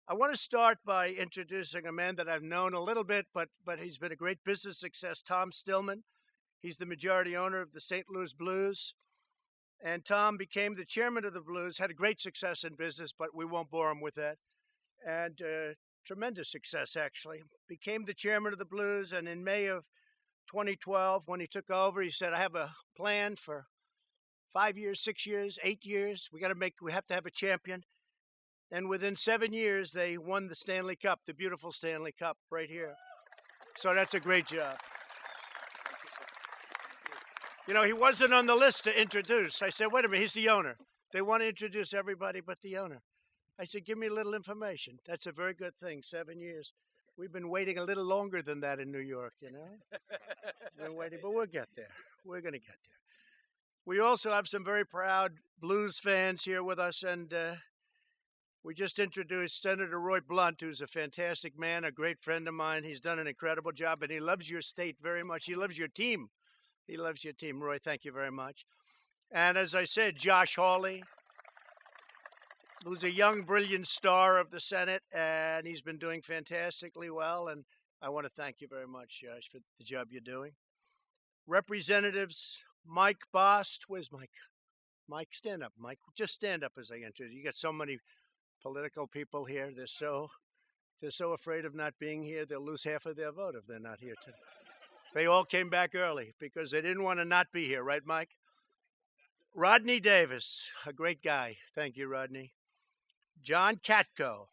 I want to start by introducing a man that I've known a little bit, but he's been a great business success, Tom Stillman. He's the majority owner of the St. Louis Blues. And Tom became the chairman of the Blues, had a great success in business, but we won't bore him with that. And tremendous success, actually. Became the chairman of the Blues, and in May of 2012, when he took over, he said, I have a plan for 5 years, 6 years, 8 years. We have to have a champion. And within 7 years, they won the Stanley Cup, the beautiful Stanley Cup right here. So that's a great job. You know, he wasn't on the list to introduce. I said, wait a minute, he's the owner. They want to introduce everybody but the owner. I said, give me a little information. That's a very good thing, 7 years. We've been waiting a little longer than that in New York, you know. We've been waiting, but we'll get there. We're going to get there. We also have some very proud Blues fans here with us, and we just introduced Senator Roy Blunt, who's a fantastic man, a great friend of mine. He's done an incredible job, and he loves your state very much. He loves your team. He loves your team. Roy, thank you very much. And as I said, Josh Hawley, who's a young, brilliant star of the Senate, and he's been doing fantastically well. And I want to thank you very much, Josh, for the job you're doing. Representatives Mike Bost. Where's Mike? Mike, stand up, Mike. Just stand up as I enter. You got so many political people here. They're so afraid of not being here. They'll lose half of their vote if they're not here today. They all came back early because they didn't want to not be here, right, Mike? Rodney Davis, a great guy. Thank you, Rodney. John Katko.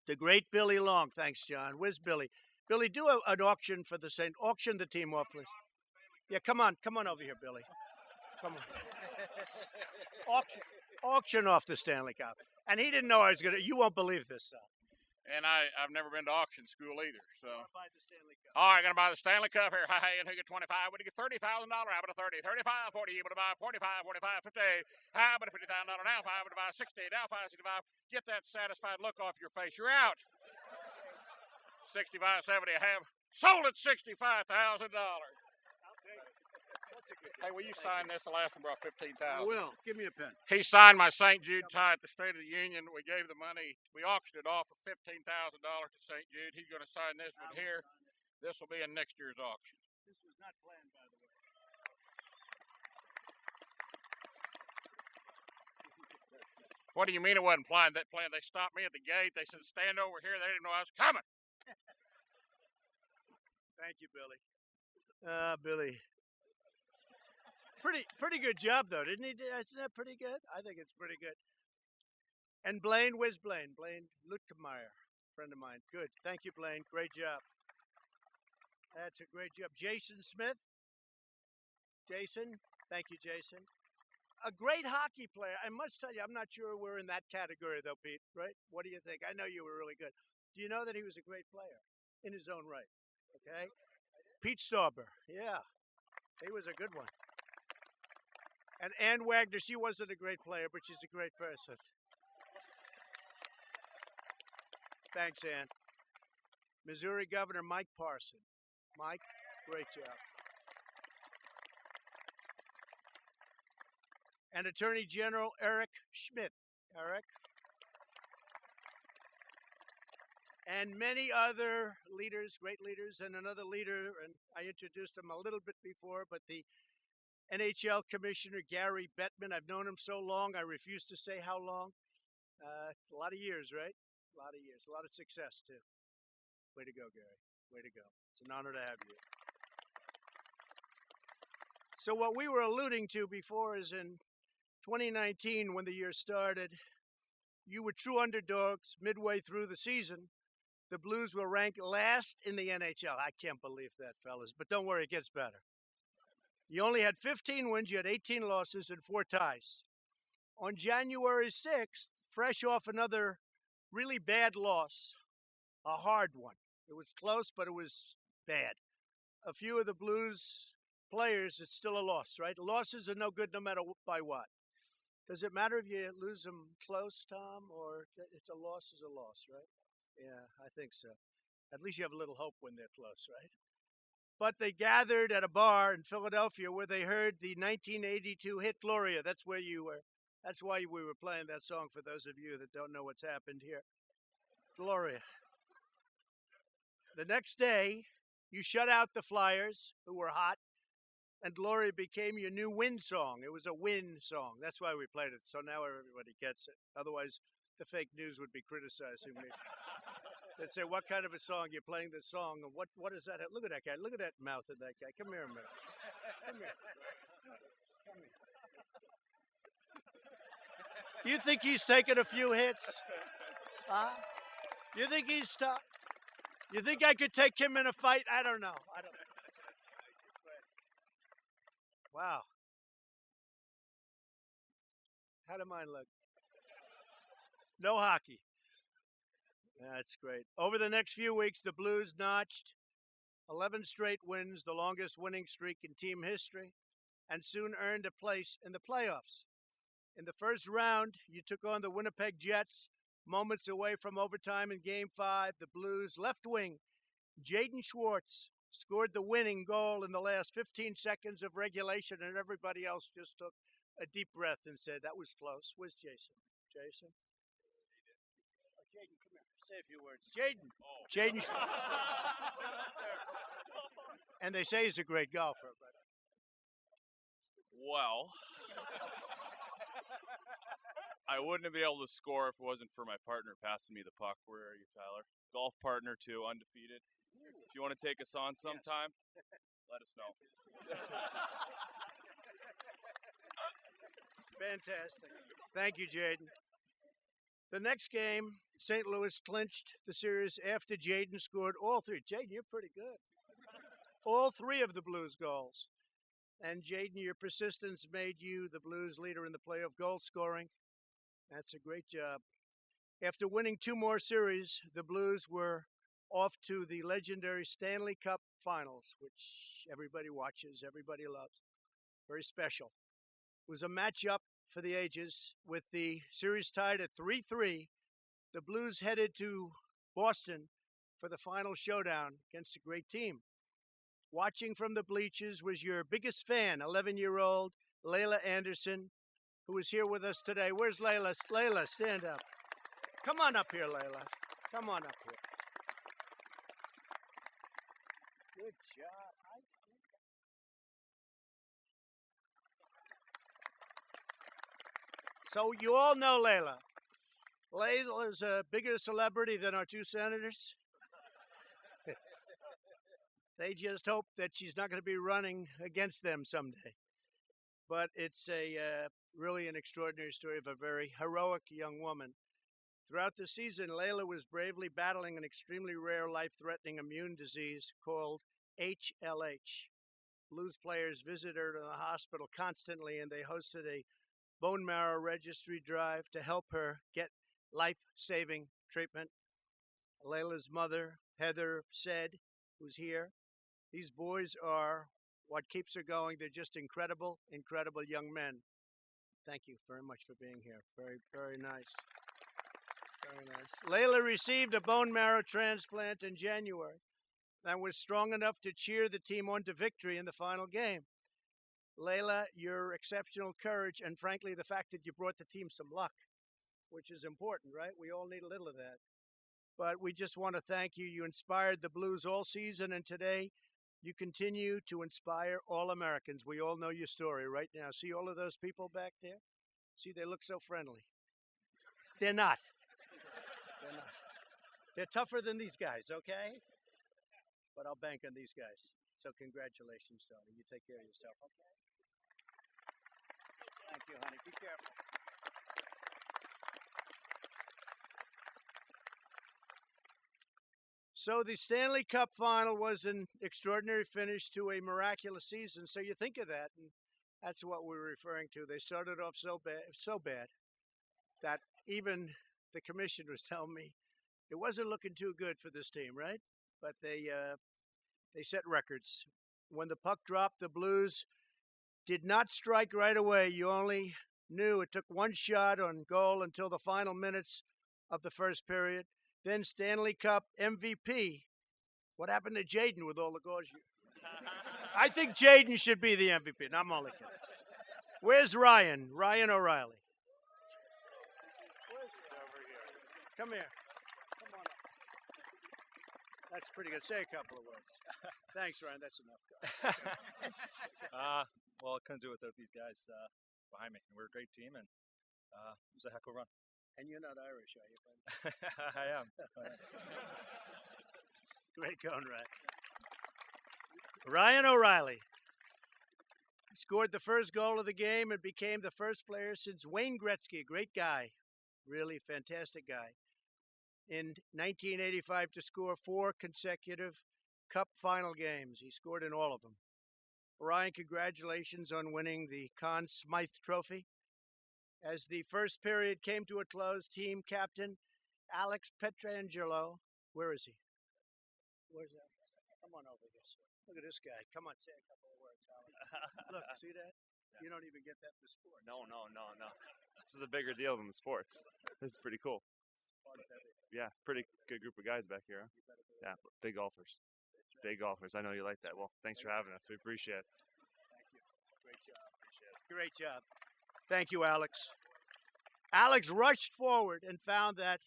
The great Billy Long. Thanks, John. Where's Billy? Billy, do an auction for the Saint. Auction the team off, please. Yeah, come on over here, Billy. Come on. Auction off the Stanley Cup. And he didn't know I was going to. You won't believe this stuff. And I've never been to auction school either. So. Buy the Stanley Cup. All right, going to buy the Stanley Cup here. Hey, and who get 25? Would you get $30,000? How about a 30? 35, 40. You would buy 45, 45, 50. How about a $50,000 now? I would buy 60. Now 565. Get that satisfied look off your face. You're out. 65, 70. I have sold at $65,000. Hey, will you sign this? The last one brought $15,000. I will. Give me a pen. He signed my St. Jude tie at the State of the Union. We gave the money. We auctioned it off for $15,000 to St. Jude. He's going to sign this one here. This will be in next year's auction. This was not planned, by the way. What do you mean it wasn't planned? That planned. They stopped me at the gate. They said, stand over here. They didn't know I was coming. Thank you, Billy. Billy. Pretty good job, though, didn't he? Isn't that pretty good? I think it's pretty good. And Blaine, where's Blaine? Blaine Lutkemeyer, friend of mine. Good. Thank you, Blaine. Great job. That's a great job. Jason Smith. Jason. Thank you, Jason. A great hockey player. I must tell you, I'm not sure we're in that category, though, Pete, right? What do you think? I know you were really good. Do you know that he was a great player in his own right? Okay? Pete Stauber. Yeah. He was a good one. And Ann Wagner, she wasn't a great player, but she's a great person. Thanks, Ann. Missouri Governor Mike Parson. Mike, great job. And Attorney General Eric Schmidt. Eric. And many other leaders, great leaders, and another leader, and I introduced him a little bit before, but the NHL Commissioner Gary Bettman. I've known him so long, I refuse to say how long. It's a lot of years, right? A lot of years. A lot of success, too. Way to go, Gary. Way to go. It's an honor to have you. So what we were alluding to before is in 2019, when the year started, you were true underdogs midway through the season. The Blues were ranked last in the NHL. I can't believe that, fellas. But don't worry, it gets better. You only had 15 wins, you had 18 losses, and 4 ties. On January 6th, fresh off another really bad loss, a hard one. It was close, but it was bad. A few of the Blues players, it's still a loss, right? Losses are no good no matter by what. Does it matter if you lose them close, Tom, or it's a loss is a loss, right? Yeah, I think so. At least you have a little hope when they're close, right? But they gathered at a bar in Philadelphia where they heard the 1982 hit Gloria. That's where you were. That's why we were playing that song for those of you that don't know what's happened here. Gloria. The next day, you shut out the Flyers, who were hot, and Gloria became your new win song. It was a win song. That's why we played it. So now everybody gets it. Otherwise, the fake news would be criticizing me. They'd say, what kind of a song? You're playing this song. And what is that? Look at that guy. Look at that mouth of that guy. Come here a minute. Come here. Come here. You think he's taking a few hits? Huh? You think he's tough? You think I could take him in a fight? I don't know. Wow. How did mine look? No hockey. That's great. Over the next few weeks, the Blues notched 11 straight wins, the longest winning streak in team history, and soon earned a place in the playoffs. In the first round, you took on the Winnipeg Jets, moments away from overtime in Game 5. The Blues' left wing, Jaden Schwartz, scored the winning goal in the last 15 seconds of regulation, and everybody else just took a deep breath and said, that was close. Where's Jason? Jason? Oh, Jaden, come here. Say a few words. Jaden. Oh. Jaden. And they say he's a great golfer. But... Well, I wouldn't be able to score if it wasn't for my partner passing me the puck. Where are you, Tyler? Golf partner, too, undefeated. If you want to take us on sometime, let us know. Fantastic. Thank you, Jaden. The next game, St. Louis clinched the series after Jaden scored all three. Jaden, you're pretty good. All three of the Blues goals. And Jaden, your persistence made you the Blues leader in the playoff goal scoring. That's a great job. After winning 2 more series, the Blues were off to the legendary Stanley Cup Finals, which everybody watches, everybody loves. Very special. It was a matchup for the ages with the series tied at 3-3. The Blues headed to Boston for the final showdown against a great team. Watching from the bleachers was your biggest fan, 11-year-old Layla Anderson, who is here with us today. Where's Layla? Layla, stand up. Come on up here, Layla. Come on up here. Good job. So you all know Layla. Layla is a bigger celebrity than our 2 senators. They just hope that she's not going to be running against them someday. But it's really an extraordinary story of a very heroic young woman. Throughout the season, Layla was bravely battling an extremely rare, life-threatening immune disease called HLH. Blues players visited her in the hospital constantly, and they hosted a bone marrow registry drive to help her get life-saving treatment. Layla's mother, Heather, said, who's here, these boys are what keeps her going. They're just incredible, incredible young men. Thank you very much for being here. Very, very nice. Very nice. Layla received a bone marrow transplant in January and was strong enough to cheer the team on to victory in the final game. Layla, your exceptional courage and, frankly, the fact that you brought the team some luck, which is important, right? We all need a little of that. But we just want to thank you. You inspired the Blues all season, and today you continue to inspire all Americans. We all know your story right now. See all of those people back there? See, they look so friendly. They're not. They're not. They're tougher than these guys, okay? But I'll bank on these guys. So congratulations, darling. You take care of yourself, okay? Thank you, honey. Be careful. So the Stanley Cup final was an extraordinary finish to a miraculous season. So you think of that, and that's what we're referring to. They started off so bad that even the commission was telling me it wasn't looking too good for this team, right? But they set records. When the puck dropped, the Blues did not strike right away. You only knew it took one shot on goal until the final minutes of the first period. Then Stanley Cup MVP. What happened to Jaden with all the goals? I think Jaden should be the MVP. No, I'm only kidding. Where's Ryan? Ryan O'Reilly. Come here. Come on up. That's pretty good. Say a couple of words. Thanks, Ryan. That's enough. Well, I couldn't do it without these guys behind me. We're a great team, and it was a heck of a run. And you're not Irish, are you, buddy? I am. Great going, Ryan. Ryan O'Reilly scored the first goal of the game and became the first player since Wayne Gretzky, a great guy, really fantastic guy, in 1985 to score 4 consecutive Cup final games. He scored in all of them. Ryan, congratulations on winning the Conn Smythe Trophy. As the first period came to a close, team captain Alex Petrangelo, where is he? Where's that? Come on over here, sir. Look at this guy. Come on, say a couple of words, Alex. Look, see that? Yeah. You don't even get that in the sports. No. This is a bigger deal than the sports. This is pretty cool. Yeah, pretty good group of guys back here. Huh? Yeah, big golfers. Big golfers. I know you like that. Well, thanks for having us. We appreciate it. Thank you. Great job. Appreciate it. Great job. Thank you, Alex. Alex rushed forward and found that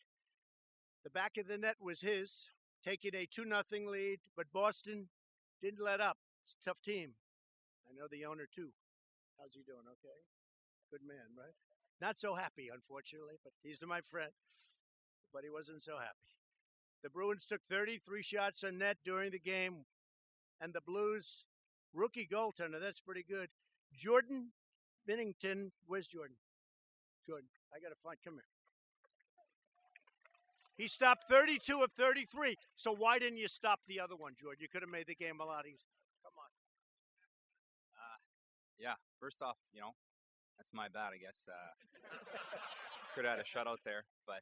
the back of the net was his, taking a 2-0 lead, but Boston didn't let up. It's a tough team. I know the owner, too. How's he doing? Okay? Good man, right? Not so happy, unfortunately, but he's my friend. But he wasn't so happy. The Bruins took 33 shots on net during the game, and the Blues rookie goaltender, that's pretty good, Jordan Binnington. Where's Jordan? Jordan, I got to find, come here. He stopped 32 of 33, so why didn't you stop the other one, Jordan? You could have made the game a lot easier. Come on. Yeah, first off, that's my bad, I guess. Could have had a shutout there, but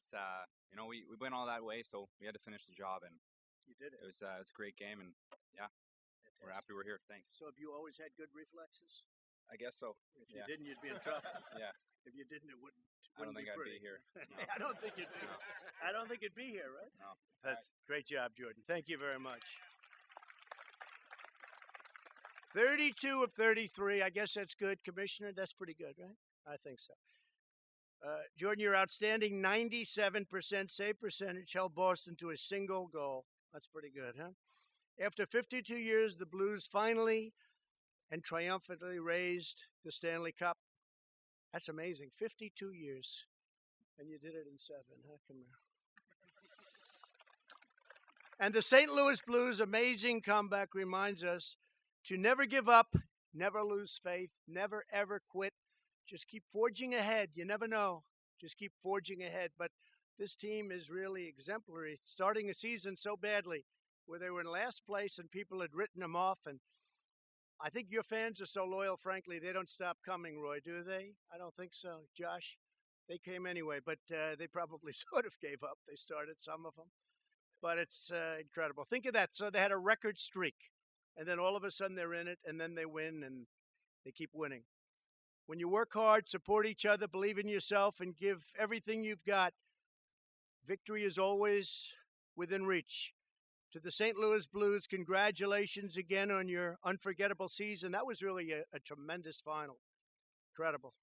we went all that way, so we had to finish the job, and you did it. It was a great game, and yeah, fantastic. We're happy we're here. Thanks. So have you always had good reflexes? I guess so. If you didn't, you'd be in trouble. Yeah. If you didn't, it wouldn't. I don't think be I'd pretty. be here. No. I don't think you'd be. No. I don't think you'd be here, right? No. That's great job, Jordan. Thank you very much. 32 of 33. I guess that's good, Commissioner. That's pretty good, right? I think so. Jordan, your outstanding 97% save percentage held Boston to a single goal. That's pretty good, huh? After 52 years, the Blues finally and triumphantly raised the Stanley Cup. That's amazing. 52 years. And you did it in 7, huh? Come here. And the St. Louis Blues' amazing comeback reminds us to never give up, never lose faith, never ever quit. Just keep forging ahead. You never know. Just keep forging ahead. But this team is really exemplary, starting a season so badly where they were in last place and people had written them off. And I think your fans are so loyal, frankly, they don't stop coming, Roy, do they? I don't think so. Josh, they came anyway, but they probably sort of gave up. They started, some of them. But it's incredible. Think of that. So they had a record streak, and then all of a sudden they're in it, and then they win, and they keep winning. When you work hard, support each other, believe in yourself, and give everything you've got, victory is always within reach. To the St. Louis Blues, congratulations again on your unforgettable season. That was really a tremendous final. Incredible.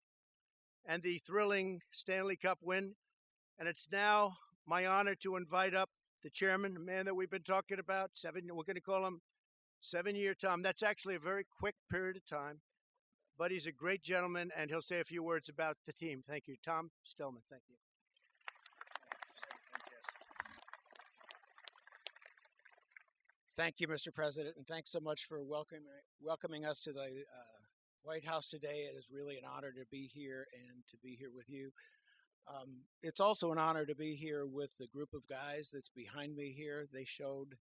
And the thrilling Stanley Cup win. And it's now my honor to invite up the chairman, the man that we've been talking about, we're going to call him 7-year Tom. That's actually a very quick period of time. But he's a great gentleman, and he'll say a few words about the team. Thank you. Tom Stillman, thank you. Thank you, Mr. President, and thanks so much for welcoming us to the White House today. It is really an honor to be here and to be here with you. It's also an honor to be here with the group of guys that's behind me here. They showed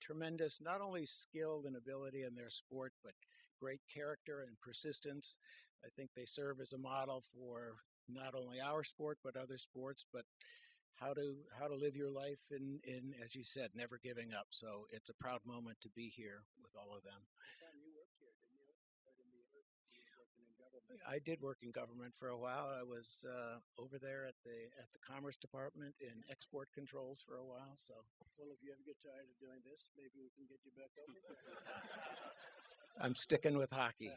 tremendous, not only skill and ability in their sport, but great character and persistence. I think they serve as a model for not only our sport, but other sports, but how to live your life in, as you said, never giving up. So it's a proud moment to be here with all of them. I did work in government for a while. I was over there at the Commerce Department in export controls for a while. So, well, if you ever get tired of doing this, maybe we can get you back over there. I'm sticking with hockey.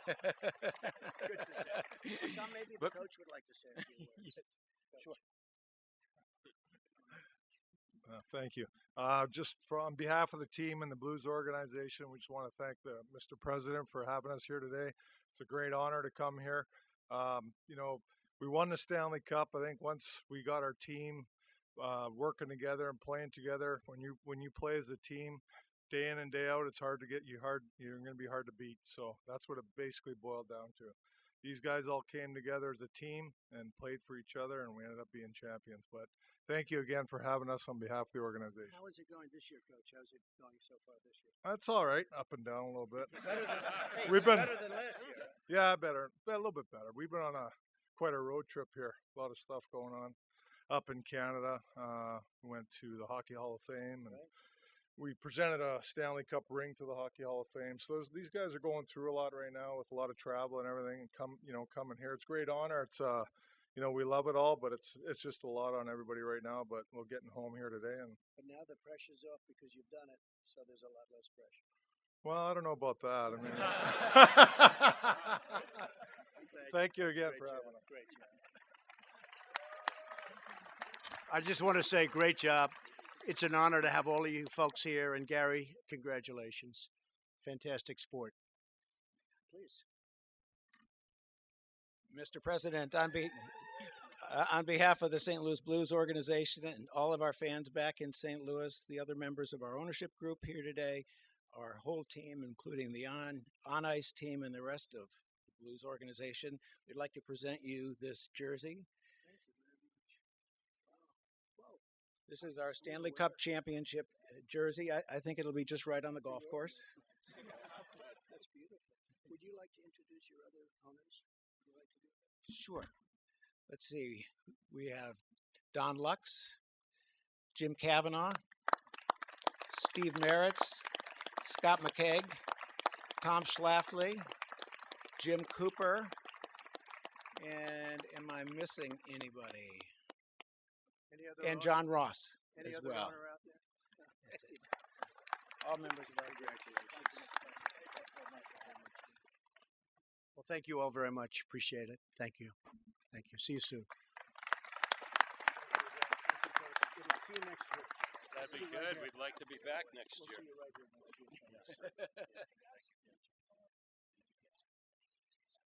Good to say. Tom, maybe the coach would like to say a few words. Yes. Sure. Thank you. Just on behalf of the team and the Blues organization, we just want to thank Mr. President for having us here today. It's a great honor to come here. We won the Stanley Cup. I think once we got our team working together and playing together, when you play as a team, day in and day out, it's hard to get you hard. You're going to be hard to beat. So that's what it basically boiled down to. These guys all came together as a team and played for each other, and we ended up being champions. But thank you again for having us on behalf of the organization. How is it going this year, Coach? How's it going so far this year? That's all right, up and down a little bit. Better than last year. Yeah, better, a little bit better. We've been on quite a road trip here. A lot of stuff going on up in Canada. We went to the Hockey Hall of Fame, and we presented a Stanley Cup ring to the Hockey Hall of Fame. So these guys are going through a lot right now with a lot of travel and everything, and coming here. It's a great honor. It's we love it all, but it's just a lot on everybody right now. But we're getting home here today, But now the pressure's off because you've done it, so there's a lot less pressure. well, I don't know about that. I mean, thank you again for having us. Great job. I just want to say, great job. It's an honor to have all of you folks here. And Gary, congratulations. Fantastic sport. Please. Mr. President, on behalf of the St. Louis Blues organization and all of our fans back in St. Louis, the other members of our ownership group here today, our whole team, including the on-ice team and the rest of the Blues organization, we'd like to present you this jersey. This is our Stanley Cup Championship jersey. I think it'll be just right on the golf course. That's beautiful. Would you like to introduce your other owners? Would you like to do that? Sure. Let's see. We have Don Lux, Jim Kavanaugh, Steve Meritz, Scott McKeag, Tom Schlafly, Jim Cooper, and am I missing anybody? Any other And owner? John Ross Any as other well. owner out there? All members of our Congratulations. Well, thank you all very much. Appreciate it. Thank you. Thank you. See you soon. See you next year. That'd be good. We'd like to be back next We'll year. see you right here next year. Yes.